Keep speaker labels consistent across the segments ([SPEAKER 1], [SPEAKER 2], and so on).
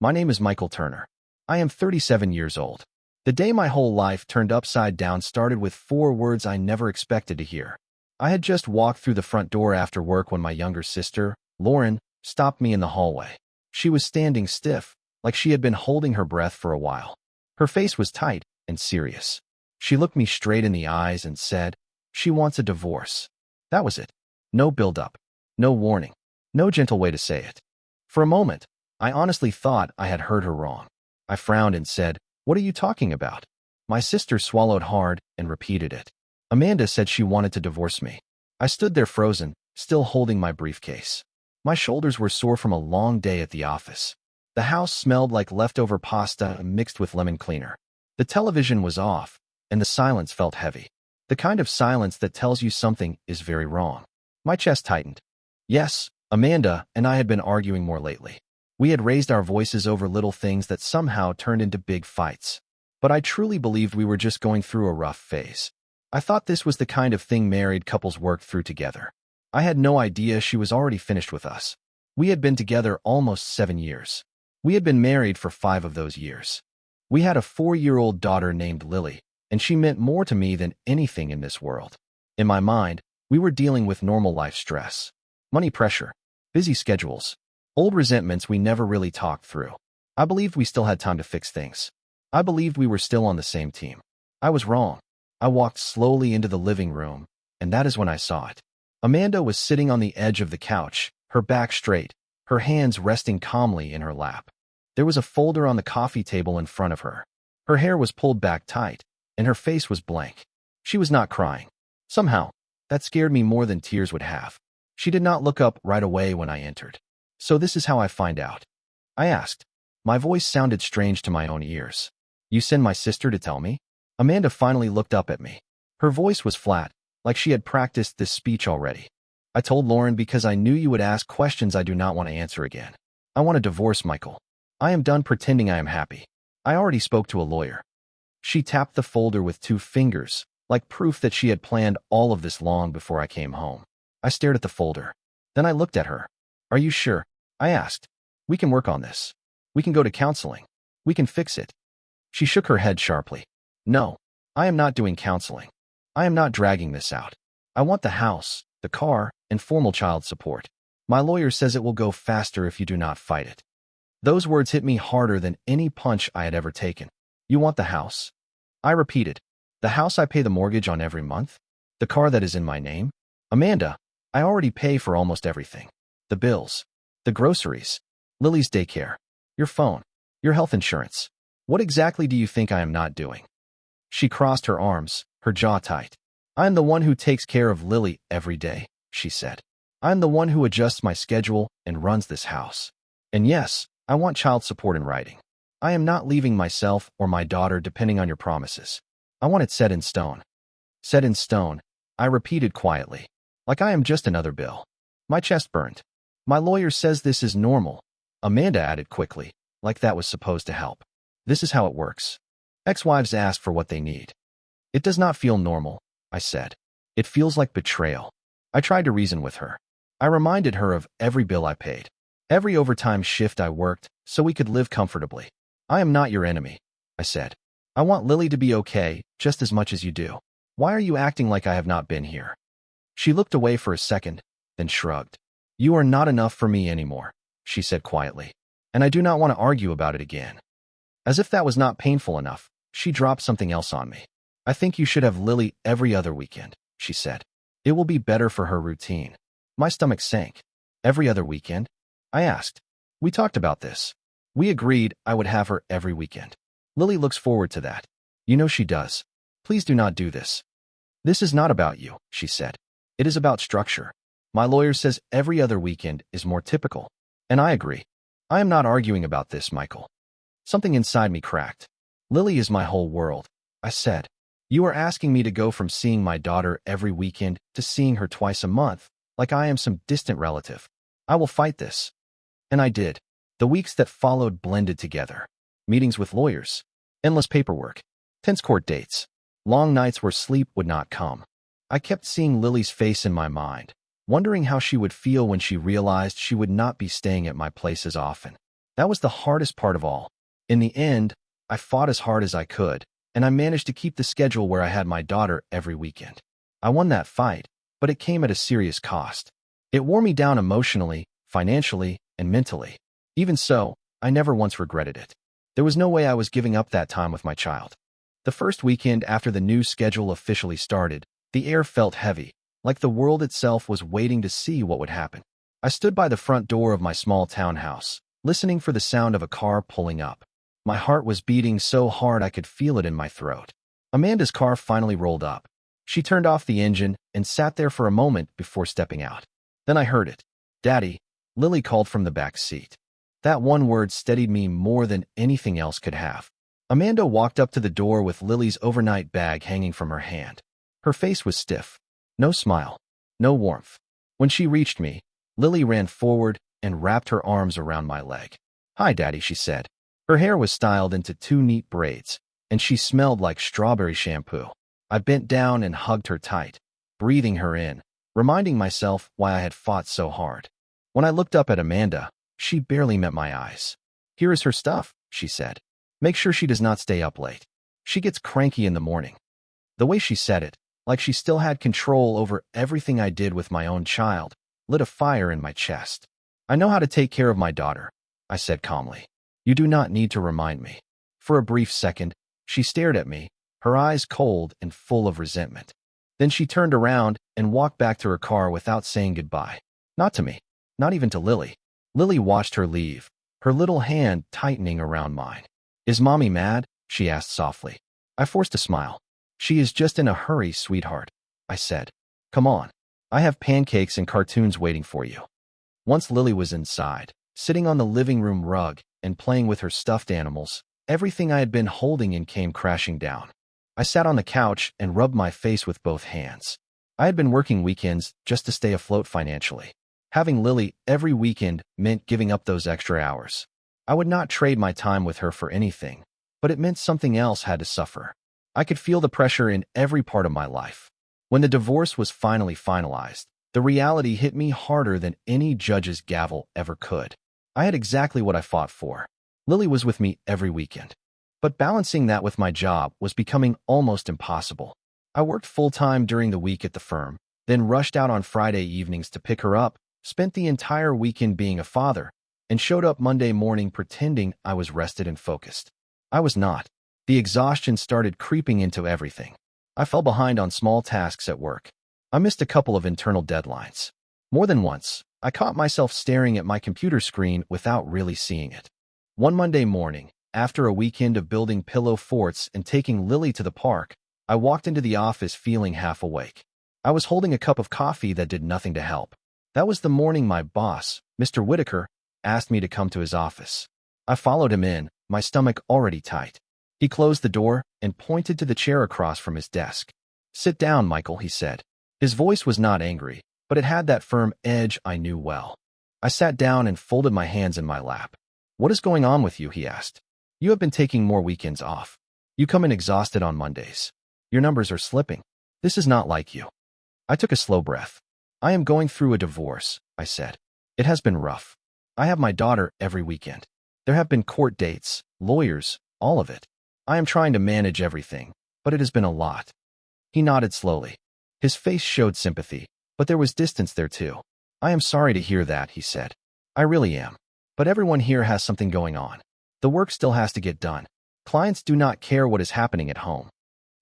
[SPEAKER 1] My name is Michael Turner. I am 37 years old. The day my whole life turned upside down started with 4 words I never expected to hear. I had just walked through the front door after work when my younger sister, Lauren, stopped me in the hallway. She was standing stiff, like she had been holding her breath for a while. Her face was tight and serious. She looked me straight in the eyes and said, "She wants a divorce." That was it. No build-up, no warning, no gentle way to say it. For a moment, I honestly thought I had heard her wrong. I frowned and said, "What are you talking about?" My sister swallowed hard and repeated it. Amanda said she wanted to divorce me. I stood there frozen, still holding my briefcase. My shoulders were sore from a long day at the office. The house smelled like leftover pasta mixed with lemon cleaner. The television was off, and the silence felt heavy. The kind of silence that tells you something is very wrong. My chest tightened. Yes, Amanda and I had been arguing more lately. We had raised our voices over little things that somehow turned into big fights. But I truly believed we were just going through a rough phase. I thought this was the kind of thing married couples worked through together. I had no idea she was already finished with us. We had been together almost 7 years. We had been married for 5 of those years. We had a 4-year-old daughter named Lily, and she meant more to me than anything in this world. In my mind, we were dealing with normal life stress, money pressure, busy schedules, old resentments we never really talked through. I believed we still had time to fix things. I believed we were still on the same team. I was wrong. I walked slowly into the living room, and that is when I saw it. Amanda was sitting on the edge of the couch, her back straight, her hands resting calmly in her lap. There was a folder on the coffee table in front of her. Her hair was pulled back tight, and her face was blank. She was not crying. Somehow, that scared me more than tears would have. She did not look up right away when I entered. "So this is how I find out?" I asked. My voice sounded strange to my own ears. "You send my sister to tell me?" Amanda finally looked up at me. Her voice was flat, like she had practiced this speech already. "I told Lauren because I knew you would ask questions I do not want to answer again. I want a divorce, Michael. I am done pretending I am happy. I already spoke to a lawyer." She tapped the folder with 2 fingers, like proof that she had planned all of this long before I came home. I stared at the folder. Then I looked at her. "Are you sure?" I asked. "We can work on this. We can go to counseling. We can fix it." She shook her head sharply. "No, I am not doing counseling. I am not dragging this out. I want the house, the car, and formal child support. My lawyer says it will go faster if you do not fight it." Those words hit me harder than any punch I had ever taken. "You want the house?" I repeated. "The house I pay the mortgage on every month? The car that is in my name? Amanda, I already pay for almost everything. The bills, the groceries, Lily's daycare, your phone, your health insurance. What exactly do you think I am not doing?" She crossed her arms, her jaw tight. "I am the one who takes care of Lily every day," she said. "I am the one who adjusts my schedule and runs this house. And yes, I want child support in writing. I am not leaving myself or my daughter depending on your promises. I want it set in stone." "Set in stone," I repeated quietly, like I am just another bill. My chest burned. "My lawyer says this is normal," Amanda added quickly, like that was supposed to help. "This is how it works. Ex-wives ask for what they need." "It does not feel normal," I said. "It feels like betrayal." I tried to reason with her. I reminded her of every bill I paid, every overtime shift I worked, so we could live comfortably. "I am not your enemy," I said. "I want Lily to be okay just as much as you do. Why are you acting like I have not been here?" She looked away for a second, then shrugged. "You are not enough for me anymore," she said quietly, "and I do not want to argue about it again." As if that was not painful enough, she dropped something else on me. "I think you should have Lily every other weekend," she said. "It will be better for her routine." My stomach sank. "Every other weekend?" I asked. "We talked about this. We agreed I would have her every weekend. Lily looks forward to that. You know she does. Please do not do this." "This is not about you," she said. "It is about structure. My lawyer says every other weekend is more typical. And I agree. I am not arguing about this, Michael." Something inside me cracked. "Lily is my whole world," I said. "You are asking me to go from seeing my daughter every weekend to seeing her twice a month, like I am some distant relative. I will fight this." And I did. The weeks that followed blended together. Meetings with lawyers, endless paperwork, tense court dates, long nights where sleep would not come. I kept seeing Lily's face in my mind, wondering how she would feel when she realized she would not be staying at my place as often. That was the hardest part of all. In the end, I fought as hard as I could, and I managed to keep the schedule where I had my daughter every weekend. I won that fight, but it came at a serious cost. It wore me down emotionally, financially, and mentally. Even so, I never once regretted it. There was no way I was giving up that time with my child. The first weekend after the new schedule officially started, the air felt heavy, like the world itself was waiting to see what would happen. I stood by the front door of my small townhouse, listening for the sound of a car pulling up. My heart was beating so hard I could feel it in my throat. Amanda's car finally rolled up. She turned off the engine and sat there for a moment before stepping out. Then I heard it. "Daddy," Lily called from the back seat. That one word steadied me more than anything else could have. Amanda walked up to the door with Lily's overnight bag hanging from her hand. Her face was stiff. No smile. No warmth. When she reached me, Lily ran forward and wrapped her arms around my leg. "Hi, Daddy," she said. Her hair was styled into two neat braids, and she smelled like strawberry shampoo. I bent down and hugged her tight, breathing her in, reminding myself why I had fought so hard. When I looked up at Amanda, she barely met my eyes. "Here is her stuff," she said. "Make sure she does not stay up late. She gets cranky in the morning." The way she said it, like she still had control over everything I did with my own child, lit a fire in my chest. "I know how to take care of my daughter," I said calmly. "You do not need to remind me." For a brief second, she stared at me, her eyes cold and full of resentment. Then she turned around and walked back to her car without saying goodbye. Not to me, not even to Lily. Lily watched her leave, her little hand tightening around mine. "Is Mommy mad?" she asked softly. I forced a smile. "She is just in a hurry, sweetheart," I said. "Come on. I have pancakes and cartoons waiting for you." Once Lily was inside, sitting on the living room rug and playing with her stuffed animals, everything I had been holding in came crashing down. I sat on the couch and rubbed my face with both hands. I had been working weekends just to stay afloat financially. Having Lily every weekend meant giving up those extra hours. I would not trade my time with her for anything, but it meant something else had to suffer. I could feel the pressure in every part of my life. When the divorce was finally finalized, the reality hit me harder than any judge's gavel ever could. I had exactly what I fought for. Lily was with me every weekend. But balancing that with my job was becoming almost impossible. I worked full-time during the week at the firm, then rushed out on Friday evenings to pick her up, spent the entire weekend being a father, and showed up Monday morning pretending I was rested and focused. I was not. The exhaustion started creeping into everything. I fell behind on small tasks at work. I missed a couple of internal deadlines. More than once, I caught myself staring at my computer screen without really seeing it. One Monday morning, after a weekend of building pillow forts and taking Lily to the park, I walked into the office feeling half awake. I was holding a cup of coffee that did nothing to help. That was the morning my boss, Mr. Whitaker, asked me to come to his office. I followed him in, my stomach already tight. He closed the door and pointed to the chair across from his desk. "Sit down, Michael," he said. His voice was not angry, but it had that firm edge I knew well. I sat down and folded my hands in my lap. "What is going on with you?" he asked. "You have been taking more weekends off. You come in exhausted on Mondays. Your numbers are slipping. This is not like you." I took a slow breath. "I am going through a divorce," I said. "It has been rough. I have my daughter every weekend. There have been court dates, lawyers, all of it. I am trying to manage everything, but it has been a lot." He nodded slowly. His face showed sympathy, but there was distance there too. "I am sorry to hear that," he said. "I really am. But everyone here has something going on. The work still has to get done. Clients do not care what is happening at home."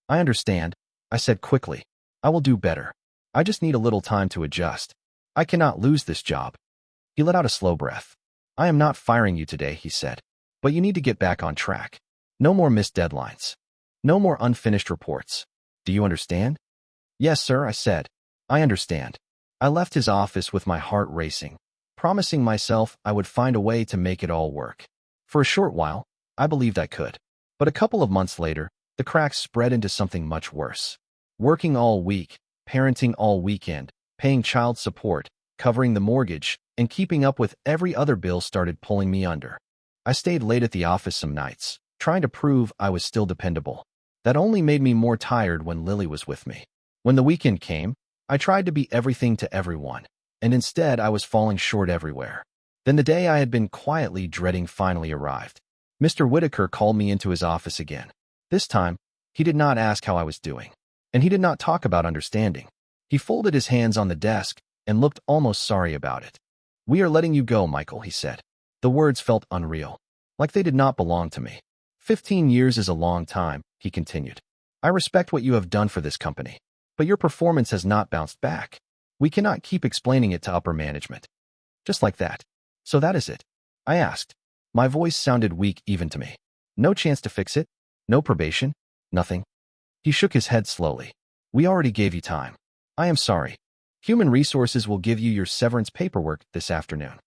[SPEAKER 1] "I understand," I said quickly. "I will do better. I just need a little time to adjust. I cannot lose this job." He let out a slow breath. "I am not firing you today," he said, "but you need to get back on track. No more missed deadlines. No more unfinished reports. Do you understand?" "Yes, sir," I said. "I understand." I left his office with my heart racing, promising myself I would find a way to make it all work. For a short while, I believed I could. But a couple of months later, the cracks spread into something much worse. Working all week, parenting all weekend, paying child support, covering the mortgage, and keeping up with every other bill started pulling me under. I stayed late at the office some nights, trying to prove I was still dependable. That only made me more tired when Lily was with me. When the weekend came, I tried to be everything to everyone, and instead I was falling short everywhere. Then the day I had been quietly dreading finally arrived. Mr. Whitaker called me into his office again. This time, he did not ask how I was doing, and he did not talk about understanding. He folded his hands on the desk and looked almost sorry about it. "We are letting you go, Michael," he said. The words felt unreal, like they did not belong to me. 15 years is a long time, he continued. I respect what you have done for this company, but your performance has not bounced back. We cannot keep explaining it to upper management. Just like that. So that is it? I asked. My voice sounded weak even to me. No chance to fix it? No probation? Nothing? He shook his head slowly. We already gave you time. I am sorry. Human Resources will give you your severance paperwork this afternoon.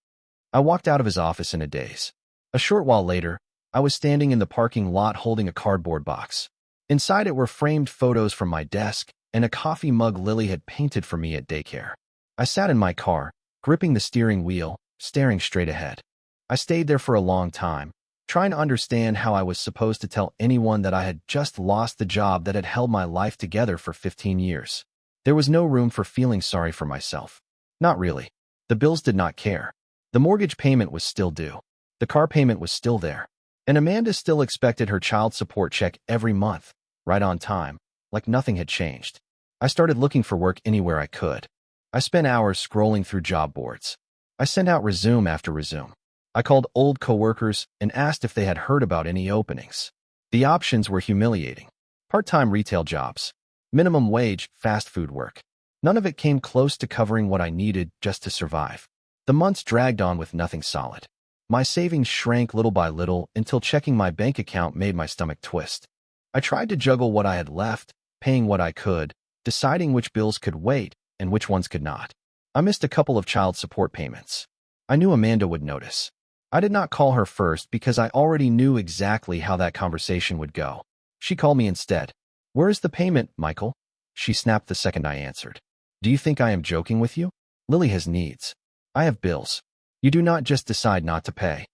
[SPEAKER 1] I walked out of his office in a daze. A short while later, I was standing in the parking lot holding a cardboard box. Inside it were framed photos from my desk and a coffee mug Lily had painted for me at daycare. I sat in my car, gripping the steering wheel, staring straight ahead. I stayed there for a long time, trying to understand how I was supposed to tell anyone that I had just lost the job that had held my life together for 15 years. There was no room for feeling sorry for myself. Not really. The bills did not care. The mortgage payment was still due. The car payment was still there. And Amanda still expected her child support check every month, right on time, like nothing had changed. I started looking for work anywhere I could. I spent hours scrolling through job boards. I sent out resume after resume. I called old coworkers and asked if they had heard about any openings. The options were humiliating. Part-time retail jobs, minimum wage, fast food work. None of it came close to covering what I needed just to survive. The months dragged on with nothing solid. My savings shrank little by little until checking my bank account made my stomach twist. I tried to juggle what I had left, paying what I could, deciding which bills could wait and which ones could not. I missed a couple of child support payments. I knew Amanda would notice. I did not call her first because I already knew exactly how that conversation would go. She called me instead. "Where is the payment, Michael?" She snapped the second I answered. "Do you think I am joking with you? Lily has needs. I have bills. You do not just decide not to pay."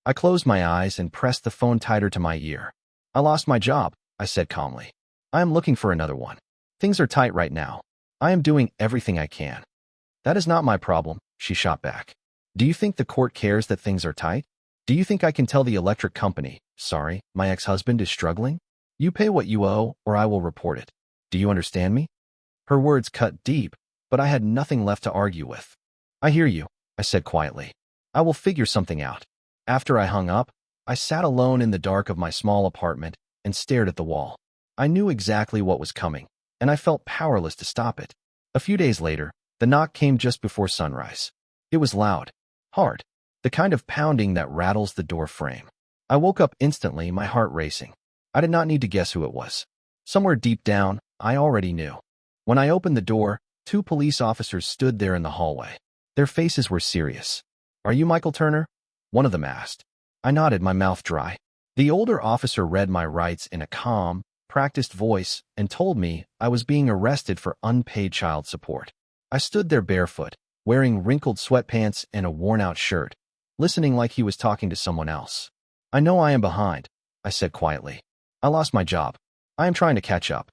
[SPEAKER 1] I closed my eyes and pressed the phone tighter to my ear. "I lost my job," I said calmly. "I am looking for another one. Things are tight right now. I am doing everything I can." "That is not my problem," she shot back. "Do you think the court cares that things are tight? Do you think I can tell the electric company, 'Sorry, my ex-husband is struggling'? You pay what you owe or I will report it. Do you understand me?" Her words cut deep, but I had nothing left to argue with. "I hear you," I said quietly. "I will figure something out." After I hung up, I sat alone in the dark of my small apartment and stared at the wall. I knew exactly what was coming, and I felt powerless to stop it. A few days later, the knock came just before sunrise. It was loud, hard, the kind of pounding that rattles the door frame. I woke up instantly, my heart racing. I did not need to guess who it was. Somewhere deep down, I already knew. When I opened the door, 2 police officers stood there in the hallway. Their faces were serious. "Are you Michael Turner?" one of them asked. I nodded, my mouth dry. The older officer read my rights in a calm, practiced voice and told me I was being arrested for unpaid child support. I stood there barefoot, wearing wrinkled sweatpants and a worn-out shirt, listening like he was talking to someone else. "I know I am behind," I said quietly. "I lost my job. I am trying to catch up."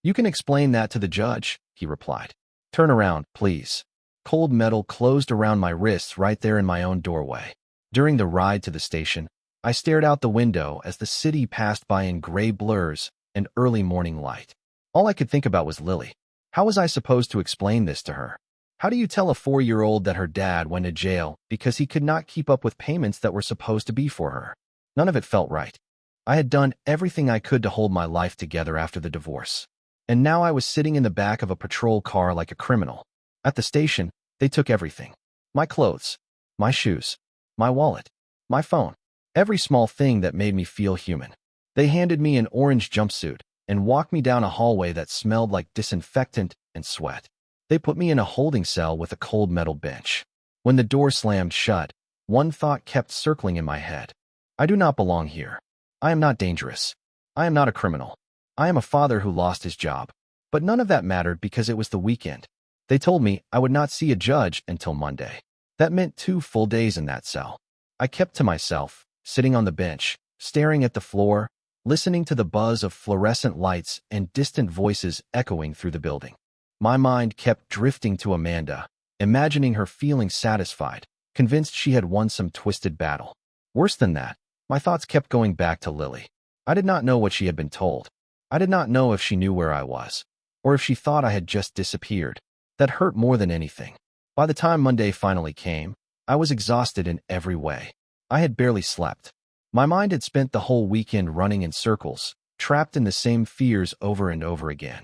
[SPEAKER 1] "You can explain that to the judge," he replied. "Turn around, please." Cold metal closed around my wrists right there in my own doorway. During the ride to the station, I stared out the window as the city passed by in gray blurs and early morning light. All I could think about was Lily. How was I supposed to explain this to her? How do you tell a 4-year-old that her dad went to jail because he could not keep up with payments that were supposed to be for her? None of it felt right. I had done everything I could to hold my life together after the divorce. And now I was sitting in the back of a patrol car like a criminal. At the station, they took everything. My clothes, my shoes, my wallet, my phone, every small thing that made me feel human. They handed me an orange jumpsuit and walked me down a hallway that smelled like disinfectant and sweat. They put me in a holding cell with a cold metal bench. When the door slammed shut, one thought kept circling in my head. I do not belong here. I am not dangerous. I am not a criminal. I am a father who lost his job. But none of that mattered because it was the weekend. They told me I would not see a judge until Monday. That meant 2 full days in that cell. I kept to myself, sitting on the bench, staring at the floor, listening to the buzz of fluorescent lights and distant voices echoing through the building. My mind kept drifting to Amanda, imagining her feeling satisfied, convinced she had won some twisted battle. Worse than that, my thoughts kept going back to Lily. I did not know what she had been told. I did not know if she knew where I was, or if she thought I had just disappeared. That hurt more than anything. By the time Monday finally came, I was exhausted in every way. I had barely slept. My mind had spent the whole weekend running in circles, trapped in the same fears over and over again.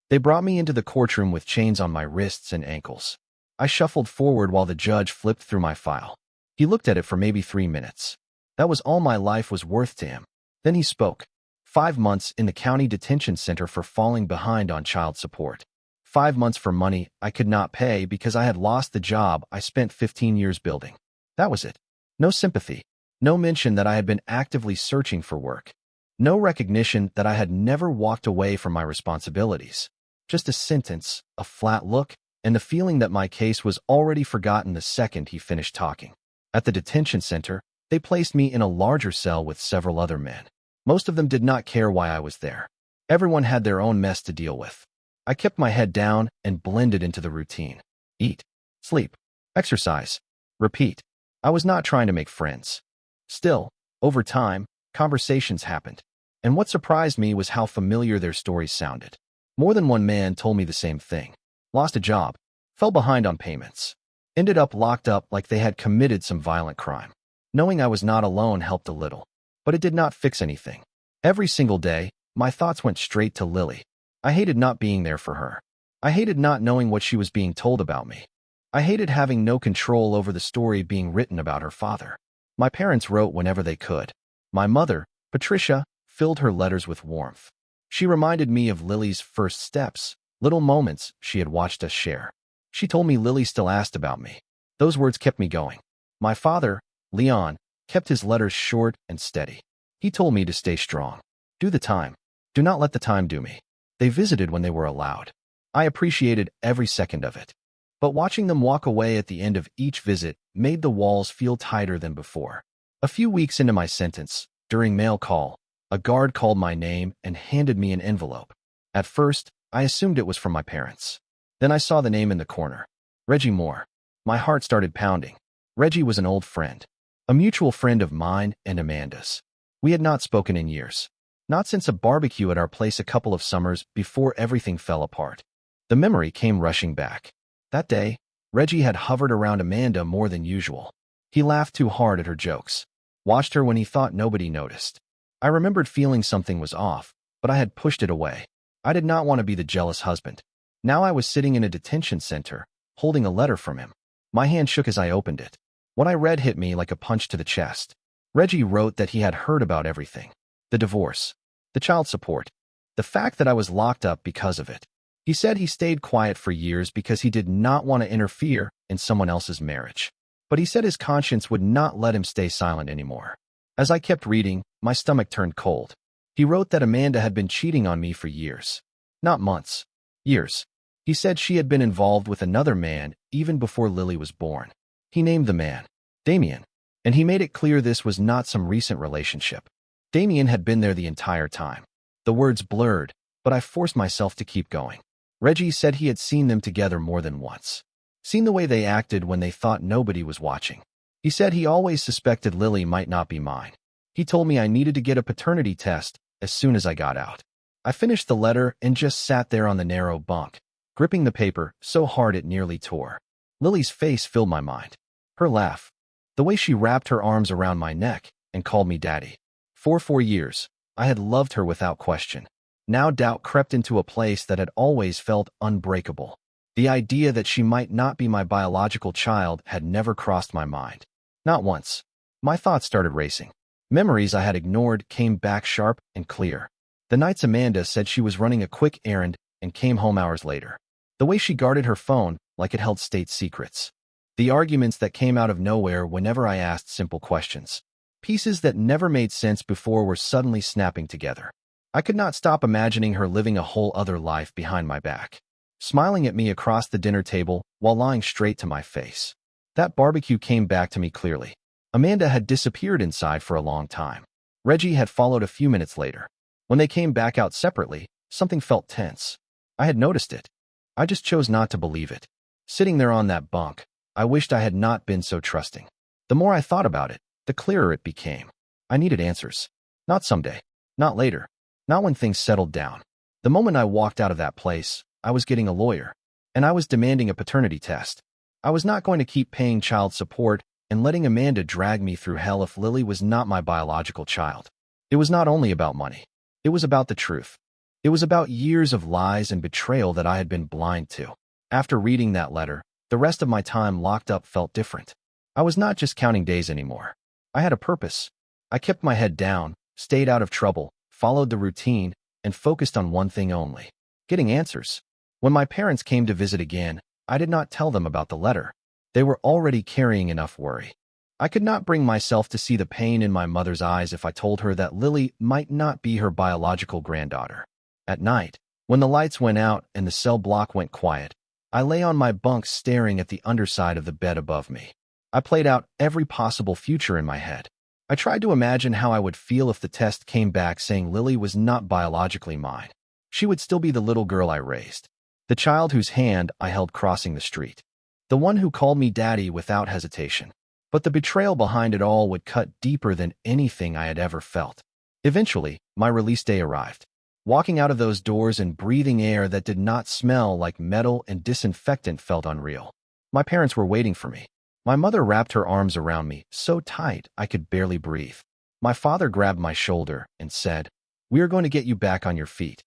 [SPEAKER 1] They brought me into the courtroom with chains on my wrists and ankles. I shuffled forward while the judge flipped through my file. He looked at it for maybe 3 minutes. That was all my life was worth to him. Then he spoke. 5 months in the county detention center for falling behind on child support. 5 months for money I could not pay because I had lost the job I spent 15 years building. That was it. No sympathy. No mention that I had been actively searching for work. No recognition that I had never walked away from my responsibilities. Just a sentence, a flat look, and the feeling that my case was already forgotten the second he finished talking. At the detention center, they placed me in a larger cell with several other men. Most of them did not care why I was there. Everyone had their own mess to deal with. I kept my head down and blended into the routine. Eat, sleep, exercise, repeat. I was not trying to make friends. Still, over time, conversations happened. And what surprised me was how familiar their stories sounded. More than one man told me the same thing. Lost a job, fell behind on payments, ended up locked up like they had committed some violent crime. Knowing I was not alone helped a little, but it did not fix anything. Every single day, my thoughts went straight to Lily. I hated not being there for her. I hated not knowing what she was being told about me. I hated having no control over the story being written about her father. My parents wrote whenever they could. My mother, Patricia, filled her letters with warmth. She reminded me of Lily's first steps, little moments she had watched us share. She told me Lily still asked about me. Those words kept me going. My father, Leon, kept his letters short and steady. He told me to stay strong. Do the time. Do not let the time do me. They visited when they were allowed. I appreciated every second of it. But watching them walk away at the end of each visit made the walls feel tighter than before. A few weeks into my sentence, during mail call, a guard called my name and handed me an envelope. At first, I assumed it was from my parents. Then I saw the name in the corner. Reggie Moore. My heart started pounding. Reggie was an old friend. A mutual friend of mine and Amanda's. We had not spoken in years. Not since a barbecue at our place a couple of summers before everything fell apart. The memory came rushing back. That day, Reggie had hovered around Amanda more than usual. He laughed too hard at her jokes. Watched her when he thought nobody noticed. I remembered feeling something was off, but I had pushed it away. I did not want to be the jealous husband. Now I was sitting in a detention center, holding a letter from him. My hand shook as I opened it. What I read hit me like a punch to the chest. Reggie wrote that he had heard about everything. The divorce. The child support. The fact that I was locked up because of it. He said he stayed quiet for years because he did not want to interfere in someone else's marriage. But he said his conscience would not let him stay silent anymore. As I kept reading, my stomach turned cold. He wrote that Amanda had been cheating on me for years. Not months. Years. He said she had been involved with another man even before Lily was born. He named the man Damien, and he made it clear this was not some recent relationship. Damien had been there the entire time. The words blurred, but I forced myself to keep going. Reggie said he had seen them together more than once. Seen the way they acted when they thought nobody was watching. He said he always suspected Lily might not be mine. He told me I needed to get a paternity test as soon as I got out. I finished the letter and just sat there on the narrow bunk, gripping the paper so hard it nearly tore. Lily's face filled my mind. Her laugh. The way she wrapped her arms around my neck and called me daddy. For 4 years, I had loved her without question. Now doubt crept into a place that had always felt unbreakable. The idea that she might not be my biological child had never crossed my mind. Not once. My thoughts started racing. Memories I had ignored came back sharp and clear. The nights Amanda said she was running a quick errand and came home hours later. The way she guarded her phone like it held state secrets. The arguments that came out of nowhere whenever I asked simple questions. Pieces that never made sense before were suddenly snapping together. I could not stop imagining her living a whole other life behind my back, smiling at me across the dinner table while lying straight to my face. That barbecue came back to me clearly. Amanda had disappeared inside for a long time. Reggie had followed a few minutes later. When they came back out separately, something felt tense. I had noticed it. I just chose not to believe it. Sitting there on that bunk, I wished I had not been so trusting. The more I thought about it, the clearer it became. I needed answers. Not someday. Not later. Not when things settled down. The moment I walked out of that place, I was getting a lawyer. And I was demanding a paternity test. I was not going to keep paying child support and letting Amanda drag me through hell if Lily was not my biological child. It was not only about money. It was about the truth. It was about years of lies and betrayal that I had been blind to. After reading that letter, the rest of my time locked up felt different. I was not just counting days anymore. I had a purpose. I kept my head down, stayed out of trouble, followed the routine, and focused on one thing only: getting answers. When my parents came to visit again, I did not tell them about the letter. They were already carrying enough worry. I could not bring myself to see the pain in my mother's eyes if I told her that Lily might not be her biological granddaughter. At night, when the lights went out and the cell block went quiet, I lay on my bunk staring at the underside of the bed above me. I played out every possible future in my head. I tried to imagine how I would feel if the test came back saying Lily was not biologically mine. She would still be the little girl I raised, the child whose hand I held crossing the street, the one who called me daddy without hesitation. But the betrayal behind it all would cut deeper than anything I had ever felt. Eventually, my release day arrived. Walking out of those doors and breathing air that did not smell like metal and disinfectant felt unreal. My parents were waiting for me. My mother wrapped her arms around me, so tight I could barely breathe. My father grabbed my shoulder and said, "We are going to get you back on your feet."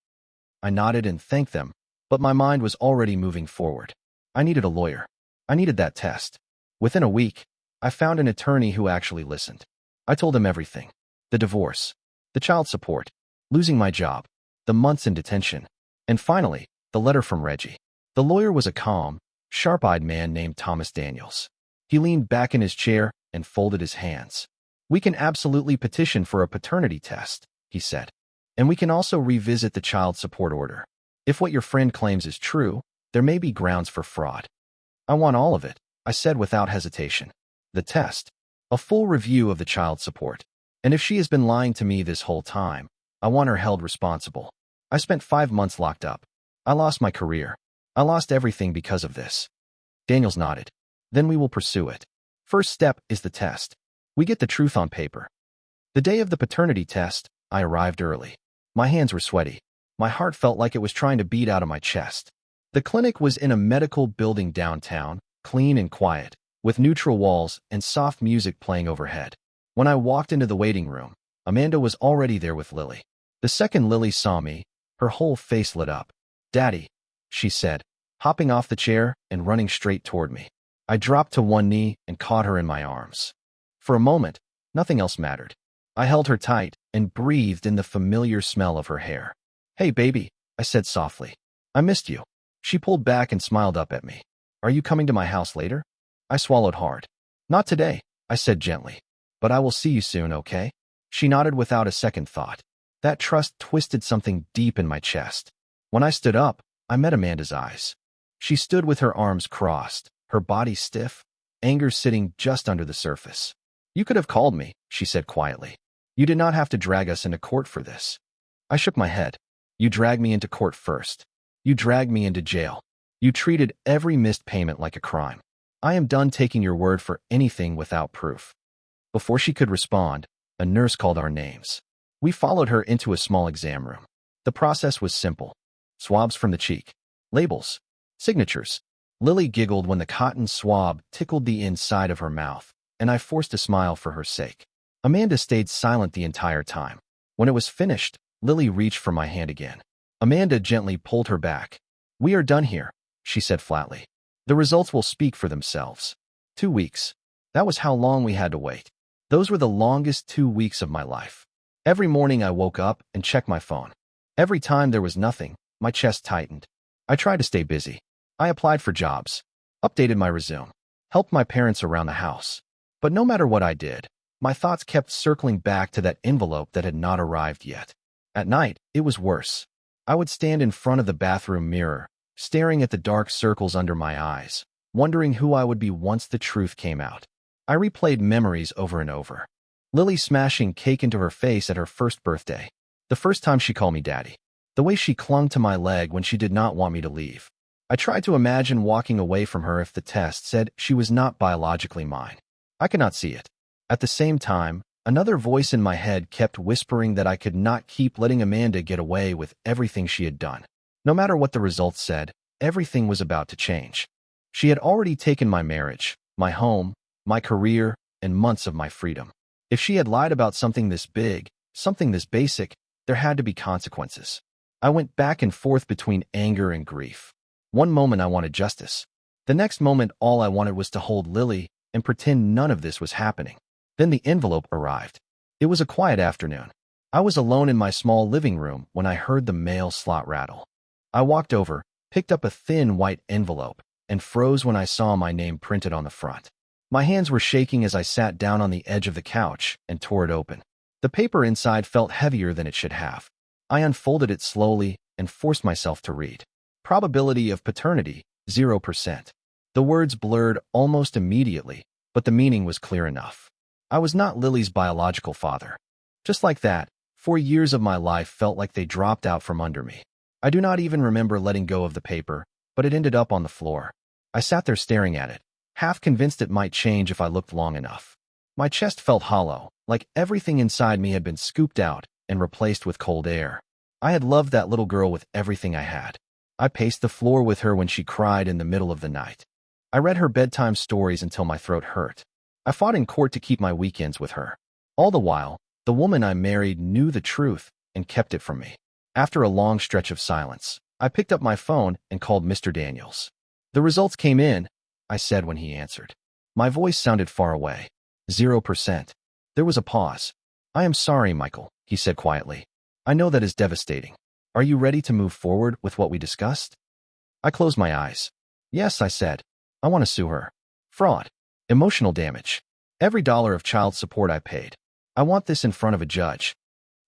[SPEAKER 1] I nodded and thanked them, but my mind was already moving forward. I needed a lawyer. I needed that test. Within a week, I found an attorney who actually listened. I told him everything: the divorce, the child support, losing my job, the months in detention, and finally, the letter from Reggie. The lawyer was a calm, sharp-eyed man named Thomas Daniels. He leaned back in his chair and folded his hands. "We can absolutely petition for a paternity test," he said. "And we can also revisit the child support order. If what your friend claims is true, there may be grounds for fraud." "I want all of it," I said without hesitation. "The test, a full review of the child support. And if she has been lying to me this whole time, I want her held responsible. I spent 5 months locked up. I lost my career. I lost everything because of this." Daniels nodded. "Then we will pursue it. First step is the test. We get the truth on paper." The day of the paternity test, I arrived early. My hands were sweaty. My heart felt like it was trying to beat out of my chest. The clinic was in a medical building downtown, clean and quiet, with neutral walls and soft music playing overhead. When I walked into the waiting room, Amanda was already there with Lily. The second Lily saw me, her whole face lit up. "Daddy," she said, hopping off the chair and running straight toward me. I dropped to one knee and caught her in my arms. For a moment, nothing else mattered. I held her tight and breathed in the familiar smell of her hair. "Hey, baby," I said softly. "I missed you." She pulled back and smiled up at me. "Are you coming to my house later?" I swallowed hard. "Not today," I said gently. "But I will see you soon, okay?" She nodded without a second thought. That trust twisted something deep in my chest. When I stood up, I met Amanda's eyes. She stood with her arms crossed, her body stiff, anger sitting just under the surface. "You could have called me," she said quietly. "You did not have to drag us into court for this." I shook my head. "You dragged me into court first. You dragged me into jail. You treated every missed payment like a crime. I am done taking your word for anything without proof." Before she could respond, a nurse called our names. We followed her into a small exam room. The process was simple. Swabs from the cheek. Labels. Signatures. Lily giggled when the cotton swab tickled the inside of her mouth, and I forced a smile for her sake. Amanda stayed silent the entire time. When it was finished, Lily reached for my hand again. Amanda gently pulled her back. "We are done here," she said flatly. "The results will speak for themselves." 2 weeks. That was how long we had to wait. Those were the longest 2 weeks of my life. Every morning I woke up and checked my phone. Every time there was nothing, my chest tightened. I tried to stay busy. I applied for jobs, updated my resume, helped my parents around the house. But no matter what I did, my thoughts kept circling back to that envelope that had not arrived yet. At night, it was worse. I would stand in front of the bathroom mirror, staring at the dark circles under my eyes, wondering who I would be once the truth came out. I replayed memories over and over. Lily smashing cake into her face at her first birthday. The first time she called me daddy. The way she clung to my leg when she did not want me to leave. I tried to imagine walking away from her if the test said she was not biologically mine. I could not see it. At the same time, another voice in my head kept whispering that I could not keep letting Amanda get away with everything she had done. No matter what the results said, everything was about to change. She had already taken my marriage, my home, my career, and months of my freedom. If she had lied about something this big, something this basic, there had to be consequences. I went back and forth between anger and grief. One moment I wanted justice. The next moment all I wanted was to hold Lily and pretend none of this was happening. Then the envelope arrived. It was a quiet afternoon. I was alone in my small living room when I heard the mail slot rattle. I walked over, picked up a thin white envelope, and froze when I saw my name printed on the front. My hands were shaking as I sat down on the edge of the couch and tore it open. The paper inside felt heavier than it should have. I unfolded it slowly and forced myself to read. Probability of paternity, 0%. The words blurred almost immediately, but the meaning was clear enough. I was not Lily's biological father. Just like that, 4 years of my life felt like they dropped out from under me. I do not even remember letting go of the paper, but it ended up on the floor. I sat there staring at it, half convinced it might change if I looked long enough. My chest felt hollow, like everything inside me had been scooped out and replaced with cold air. I had loved that little girl with everything I had. I paced the floor with her when she cried in the middle of the night. I read her bedtime stories until my throat hurt. I fought in court to keep my weekends with her. All the while, the woman I married knew the truth and kept it from me. After a long stretch of silence, I picked up my phone and called Mr. Daniels. "The results came in," I said when he answered. My voice sounded far away. 0%. There was a pause. "I am sorry, Michael," he said quietly. "I know that is devastating. Are you ready to move forward with what we discussed?" I closed my eyes. "Yes," I said. "I want to sue her. Fraud. Emotional damage. Every dollar of child support I paid. I want this in front of a judge."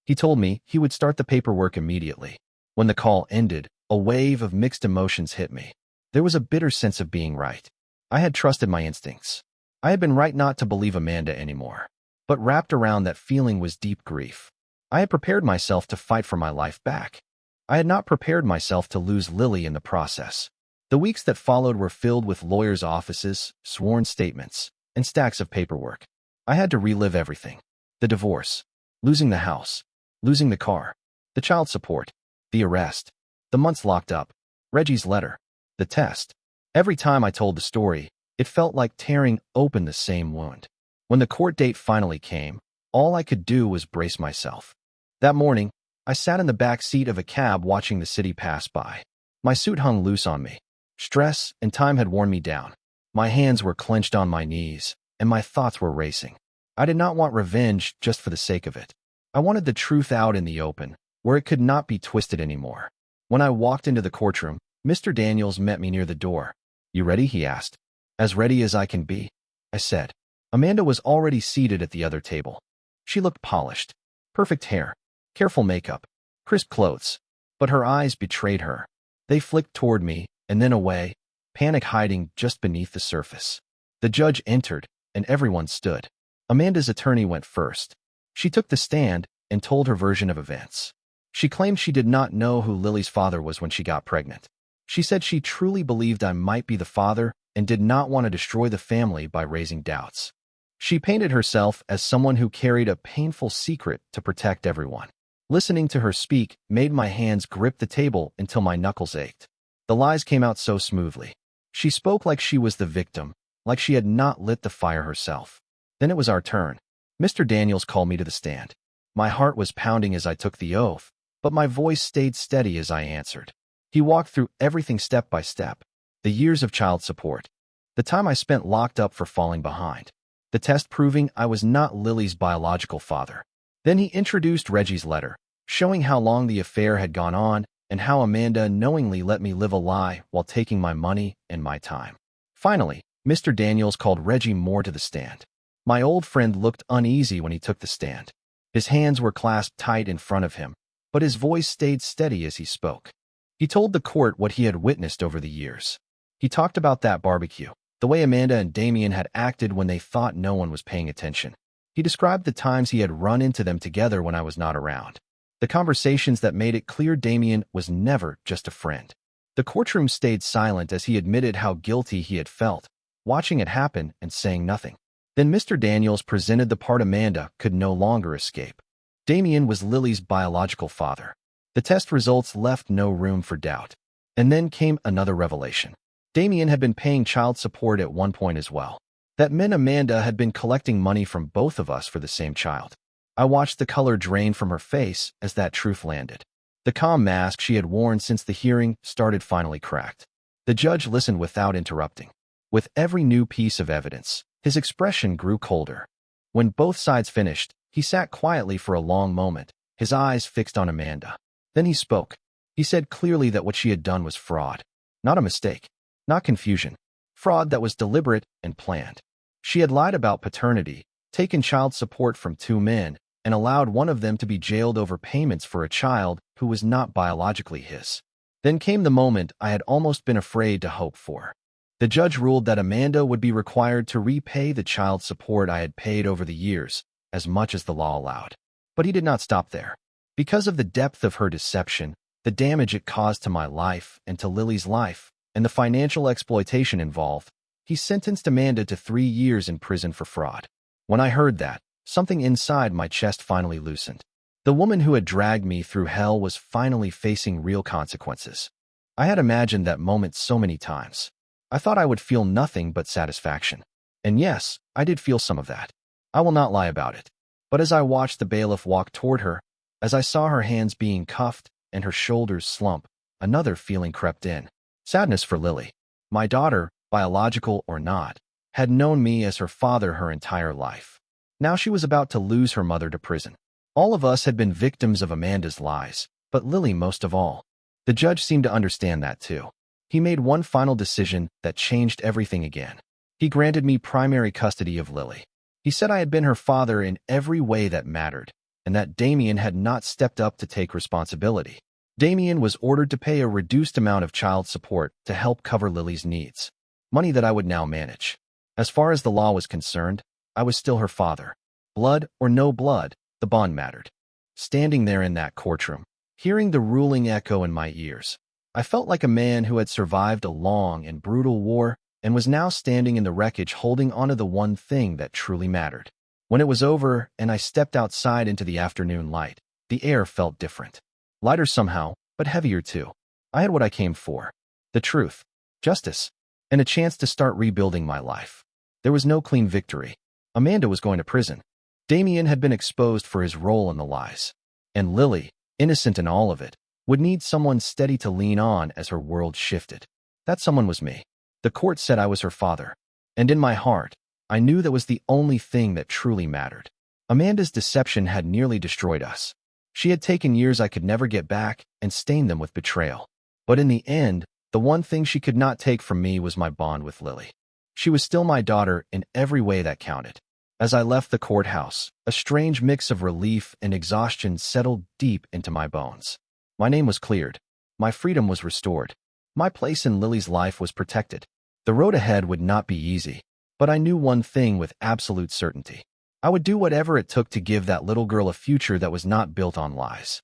[SPEAKER 1] He told me he would start the paperwork immediately. When the call ended, a wave of mixed emotions hit me. There was a bitter sense of being right. I had trusted my instincts. I had been right not to believe Amanda anymore. But wrapped around that feeling was deep grief. I had prepared myself to fight for my life back. I had not prepared myself to lose Lily in the process. The weeks that followed were filled with lawyers' offices, sworn statements, and stacks of paperwork. I had to relive everything. The divorce, losing the house, losing the car, the child support, the arrest, the months locked up, Reggie's letter, the test. Every time I told the story, it felt like tearing open the same wound. When the court date finally came, all I could do was brace myself. That morning, I sat in the back seat of a cab watching the city pass by. My suit hung loose on me. Stress and time had worn me down. My hands were clenched on my knees, and my thoughts were racing. I did not want revenge just for the sake of it. I wanted the truth out in the open, where it could not be twisted anymore. When I walked into the courtroom, Mr. Daniels met me near the door. "You ready?" he asked. "As ready as I can be," I said. Amanda was already seated at the other table. She looked polished. Perfect hair, careful makeup, crisp clothes. But her eyes betrayed her. They flicked toward me and then away, panic hiding just beneath the surface. The judge entered, and everyone stood. Amanda's attorney went first. She took the stand and told her version of events. She claimed she did not know who Lily's father was when she got pregnant. She said she truly believed I might be the father and did not want to destroy the family by raising doubts. She painted herself as someone who carried a painful secret to protect everyone. Listening to her speak made my hands grip the table until my knuckles ached. The lies came out so smoothly. She spoke like she was the victim, like she had not lit the fire herself. Then it was our turn. Mr. Daniels called me to the stand. My heart was pounding as I took the oath, but my voice stayed steady as I answered. He walked through everything step by step. The years of child support. The time I spent locked up for falling behind. The test proving I was not Lily's biological father. Then he introduced Reggie's letter, showing how long the affair had gone on and how Amanda knowingly let me live a lie while taking my money and my time. Finally, Mr. Daniels called Reggie Moore to the stand. My old friend looked uneasy when he took the stand. His hands were clasped tight in front of him, but his voice stayed steady as he spoke. He told the court what he had witnessed over the years. He talked about that barbecue, the way Amanda and Damien had acted when they thought no one was paying attention. He described the times he had run into them together when I was not around. The conversations that made it clear Damien was never just a friend. The courtroom stayed silent as he admitted how guilty he had felt, watching it happen and saying nothing. Then Mr. Daniels presented the part Amanda could no longer escape. Damien was Lily's biological father. The test results left no room for doubt. And then came another revelation. Damien had been paying child support at one point as well. That meant Amanda had been collecting money from both of us for the same child. I watched the color drain from her face as that truth landed. The calm mask she had worn since the hearing started finally cracked. The judge listened without interrupting. With every new piece of evidence, his expression grew colder. When both sides finished, he sat quietly for a long moment, his eyes fixed on Amanda. Then he spoke. He said clearly that what she had done was fraud. Not a mistake. Not confusion. Fraud that was deliberate and planned. She had lied about paternity, taken child support from two men, and allowed one of them to be jailed over payments for a child who was not biologically his. Then came the moment I had almost been afraid to hope for. The judge ruled that Amanda would be required to repay the child support I had paid over the years, as much as the law allowed. But he did not stop there. Because of the depth of her deception, the damage it caused to my life and to Lily's life, and the financial exploitation involved, he sentenced Amanda to 3 years in prison for fraud. When I heard that, something inside my chest finally loosened. The woman who had dragged me through hell was finally facing real consequences. I had imagined that moment so many times. I thought I would feel nothing but satisfaction. And yes, I did feel some of that. I will not lie about it. But as I watched the bailiff walk toward her, as I saw her hands being cuffed and her shoulders slump, another feeling crept in. Sadness for Lily. My daughter, biological or not, had known me as her father her entire life. Now she was about to lose her mother to prison. All of us had been victims of Amanda's lies, but Lily most of all. The judge seemed to understand that too. He made one final decision that changed everything again. He granted me primary custody of Lily. He said I had been her father in every way that mattered, and that Damien had not stepped up to take responsibility. Damien was ordered to pay a reduced amount of child support to help cover Lily's needs, money that I would now manage. As far as the law was concerned, I was still her father. Blood or no blood, the bond mattered. Standing there in that courtroom, hearing the ruling echo in my ears, I felt like a man who had survived a long and brutal war and was now standing in the wreckage holding onto the one thing that truly mattered. When it was over and I stepped outside into the afternoon light, the air felt different. Lighter somehow, but heavier too. I had what I came for. The truth, justice, and a chance to start rebuilding my life. There was no clean victory. Amanda was going to prison. Damien had been exposed for his role in the lies. And Lily, innocent in all of it, would need someone steady to lean on as her world shifted. That someone was me. The court said I was her father. And in my heart, I knew that was the only thing that truly mattered. Amanda's deception had nearly destroyed us. She had taken years I could never get back and stained them with betrayal. But in the end, the one thing she could not take from me was my bond with Lily. She was still my daughter in every way that counted. As I left the courthouse, a strange mix of relief and exhaustion settled deep into my bones. My name was cleared. My freedom was restored. My place in Lily's life was protected. The road ahead would not be easy, but I knew one thing with absolute certainty. I would do whatever it took to give that little girl a future that was not built on lies.